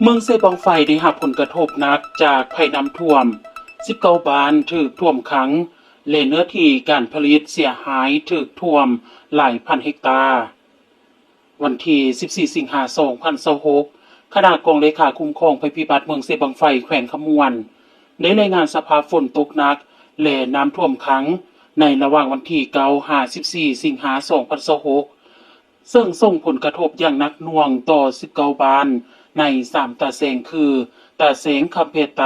เมืองเซบังไฟได้รับผลกระทบหนักจากภัยน้ำท่วม19บ้านถูกท่วมขังและเนื้อที่การผลิตเสียหายถูกท่วมหลายพันเฮกตาร์วันที่14สิงหาคม2026คณะกองเลขาคุ้มครองภัยพิบัติเมืองเซบังไฟแขวงขมวนได้รายงานสภาพฝนตกหนักและน้ำท่วมขังในระหว่างวันที่9-14สิงหาคม2026ซึ่งส่งผลกระทบอย่างหนักหน่วงต่อ19บ้านใน3ตาเสงคือตาเสงคำเพไต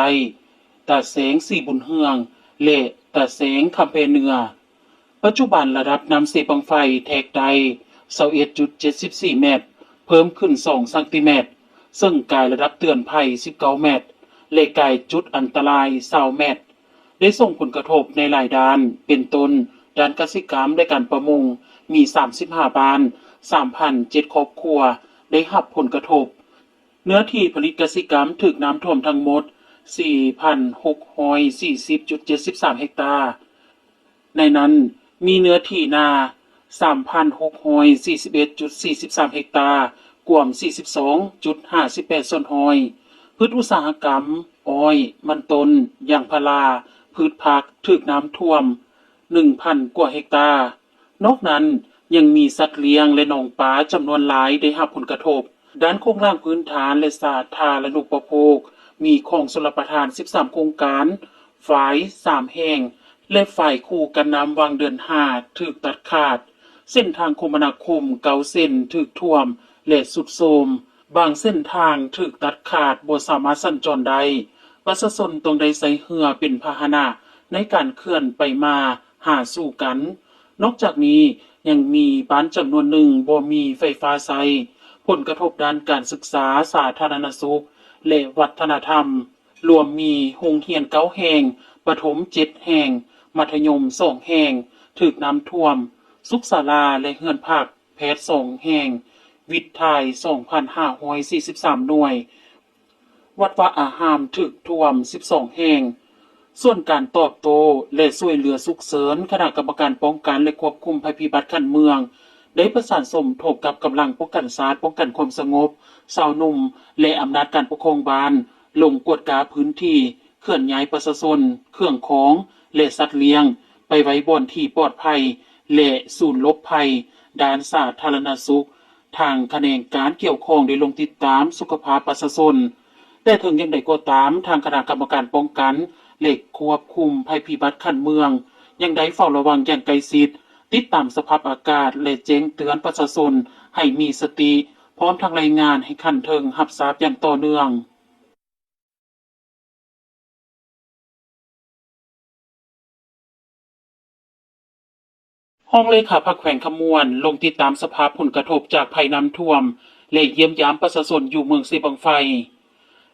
ตาเสงสีบุญเฮืองและตาเสงคำเพเนือปัจจุบันระดับน้ำเซบังไฟแทกใด21.74 เมตรเพิ่มขึ้น2เซนติเมตรซึ่งกายระดับเตือนภัย19 เมตรและกายจุดอันตราย20 เมตรได้ส่งผลกระทบในหลายด้านเป็นต้นด้านกสิกรรมและการประมงมี35บ้าน 3,007 ครอบครัวได้รับผลกระทบเนื้อที่ผลิตกสิกรรมถูกน้ำท่วมทั้งหมด 4,640.73 เฮกตาร์ในนั้นมีเนื้อที่นา 3,641.43 เฮกตาร์กวม 42.58 ส่วนหอยพืชอุตสาหกรรมอ้อยมันตนยางพาราพืชผักถูกน้ำท่วม 1,000 กว่าเฮกตาร์นอกนั้นยังมีสัตว์เลี้ยงและหนองปลาจำนวนหลายได้รับผลกระทบด้านโครงสร้างพื้นฐานและสาธารณูปโภคมีของชลประทาน13โครงการฝ่าย3แห่งและฝ่ายคู่กันน้ำวังเดือน5ถูกตัดขาดเส้นทางคมนาคม9เส้นถูกท่วมและสุดโทรมบางเส้นทางถูกตัดขาดบ่สามารถสัญจรได้ประชาชนต้องได้ใช้เรือเป็นพาหนะในการเคลื่อนไปมาหาสู่กันนอกจากนี้ยังมีบ้านจำนวนหนึ่งบ่มีไฟฟ้าใช้ผลกระทบด้านการศึกษาสาธารณสุขและวัฒนธรรมรวมมีโรงเรียน9แห่งประถม7แห่งมัธยม2แห่งถูกน้ำท่วมสุขศาลาและเรือนพักแพทย์2แห่งวิทย์ไทย 2,543 หน่วยวัดวาอาหามถูกท่วม12แห่งส่วนการตอบโต้และช่วยเหลือฉุกเฉินคณะกรรมการป้องกันและควบคุมภัยพิบัติขั้นเมืองได้ประสานสมทบกับกำลังป้องกันศาสตร์ป้องกันความสงบชาวหนุ่มและอำนาจการปกครองบ้านลงกวดกาพื้นที่เคลื่อนย้ายประชาชนเครื่องของและสัตว์เลี้ยงไปไว้บนที่ปลอดภัยและศูนย์หลบภัยด้านสาธารณสุขทางแขนงการเกี่ยวข้องได้ลงติดตามสุขภาพประชาชนแต่ถึงอย่างใดก็ตามทางคณะกรรมการป้องกันและควบคุมภัยพิบัติขั้นเมืองยังได้เฝ้าระวังอย่างใกล้ชิดติดตามสภาพอากาศและแจ้งเตือนประชาชนให้มีสติพร้อมทั้งรายงานให้คันเทิงรับทราบอย่างต่อเนื่องห้องเลขาพักแขวงขมวนลงติดตามสภาพผลกระทบจากภัยน้ำท่วมและเยี่ยมยามประชาชนอยู่เมืองเซบังไฟ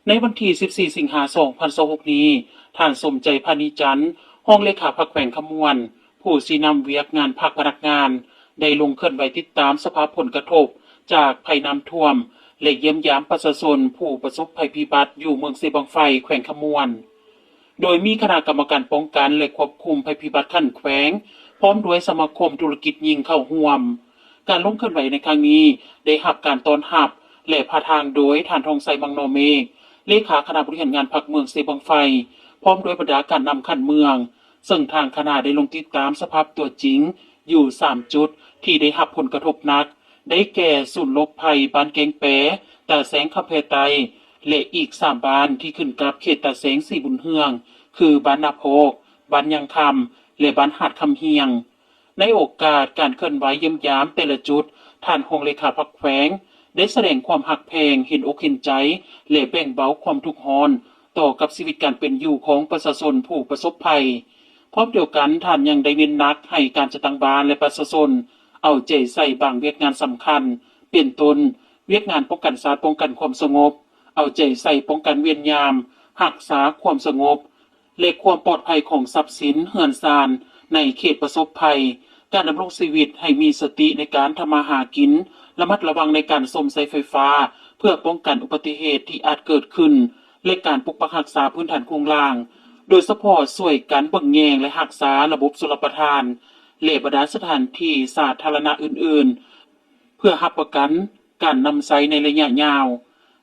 ในวันที่14สิงหาคม2026นี้ท่านสมใจพานิจันทร์ห้องเลขาพักแขวงขมวนผู้สีนำเวียกงานภาคพนักงานได้ลงเคลื่อนไหวติดตามสภาพผลกระทบจากภัยน้ำท่วมและเยี่ยมยามประชาชนผู้ประสบภัยพิบัติอยู่เมืองเซบังไฟแขวงขมวนโดยมีคณะกรรมการป้องกันและควบคุมภัยพิบัติขั้นแขวงพร้อมด้วยสมาคมธุรกิจยิงเข้าร่วมการลงเคลื่อนไหวในครั้งนี้ได้รับการต้อนรับและพาทางโดยท่านทองไสมังโนเมฆเลขาคณะบริหารงานพรรคเมืองเซบังไฟพร้อมด้วยบรรดาการนำขั้นเมืองซึ่งทางคณะได้ลงติดตามสภาพตัวจริงอยู่3จุดที่ได้รับผลกระทบหนักได้แก่ศูนย์หลบภัยบ้านแกงแปตาแสงคำเพไตและอีก3บ้านที่ขึ้นกับเขตตาแสงสีบุญเฮืองคือบ้านนาโพกบ้านยังคำและบ้านหาดคำเฮียงในโอกาสการเคลื่อนไหวเยี่ยมยามแต่ละจุดท่านองค์เลขาพรรคแขวงได้แสดงความหักแพงเห็นอกเห็นใจและแบ่งเบาความทุกข์ร้อนต่อกับชีวิตการเป็นอยู่ของประชาชนผู้ประสบภัยพร้อมเดียวกันท่านยังได้เน้นหนักให้การจัดตั้งบ้านและประชาชนเอาใจใส่บางเวียกงานสำคัญเป็นต้นเวียกงานป้องกันศาสตร์ป้องกันความสงบเอาใจใส่ป้องกันเวียนยามรักษาความสงบและความปลอดภัยของทรัพย์สินเฮือนซานในเขตประสบภัยการดำรงชีวิตให้มีสติในการทำมาหากินระมัดระวังในการส่งสายไฟฟ้าเพื่อป้องกันอุบัติเหตุที่อาจเกิดขึ้นและการปกปักรักษาพื้นฐานโครงสร้างโดยเฉพาะช่วยกันเบิ่งแยงและรักษาระบบชลประทานและบรรดาสถานที่สาธารณะอื่นๆเพื่อรับประกันการนำใช้ในระยะยาว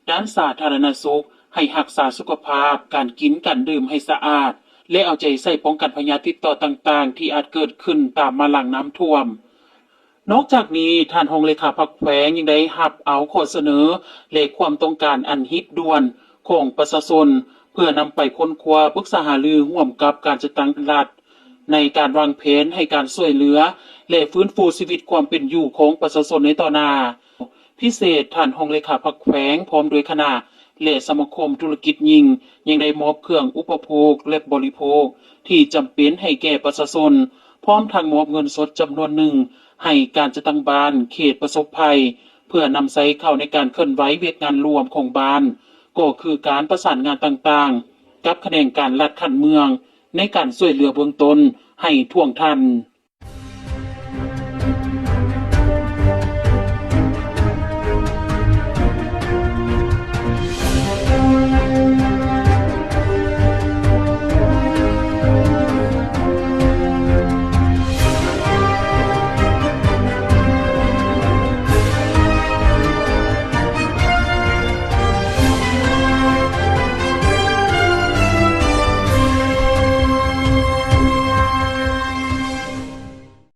ด้านสาธารณสุขให้รักษาสุขภาพการกินการดื่มให้สะอาดและเอาใจใส่ป้องกันพยาธิติดต่อต่างๆที่อาจเกิดขึ้นตามมาหลังน้ำท่วมนอกจากนี้ท่านรองเลขาพักแขวงยังได้รับเอาข้อเสนอและความต้องการอันฮิตด่วนของประชาชนเพื่อนำไปค้นคว้าปรึกษาหารือร่วมกับการจัดตั้งรัฐในการวางแผนให้การช่วยเหลือและฟื้นฟูชีวิตความเป็นอยู่ของประชาชนในต่อหน้าพิเศษท่านรองเลขาพักแขวงพร้อมโดยคณะและสมาคมธุรกิจยิ่งยังได้มอบเครื่องอุปโภคและบริโภคที่จำเป็นให้แก่ประชาชนพร้อมทางมอบเงินสดจำนวนหนึ่งให้การจัดตั้งบ้านเขตประสบภัยเพื่อนำใช้เข้าในการเคลื่อนไหวเวียกงานรวมของบ้านก็คือการประสานงานต่างๆกับแขนงการรัฐขั้นเมืองในการช่วยเหลือเบื้องต้นให้ท่วงทัน